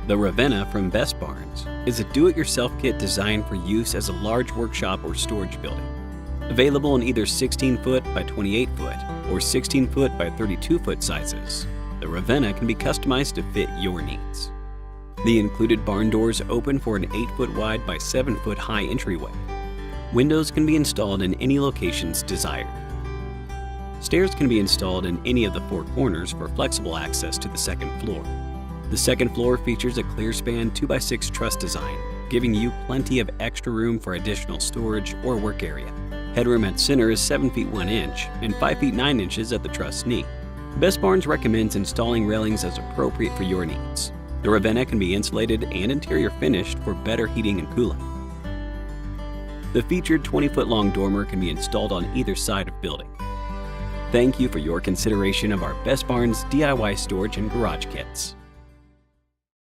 The Ravenna from Best Barns is a do-it-yourself kit designed for use as a large workshop or storage building. Available in either 16-foot by 28-foot or 16-foot by 32-foot sizes, the Ravenna can be customized to fit your needs. The included barn doors open for an 8-foot wide by 7-foot high entryway. Windows can be installed in any locations desired. Stairs can be installed in any of the 4 corners for flexible access to the second floor. The second floor features a clear-span 2x6 truss design, giving you plenty of extra room for additional storage or work area. Headroom at center is 7 feet 1 inch and 5 feet 9 inches at the truss knee. Best Barns recommends installing railings as appropriate for your needs. The Ravenna can be insulated and interior finished for better heating and cooling. The featured 20-foot-long dormer can be installed on either side of building. Thank you for your consideration of our Best Barns DIY storage and garage kits.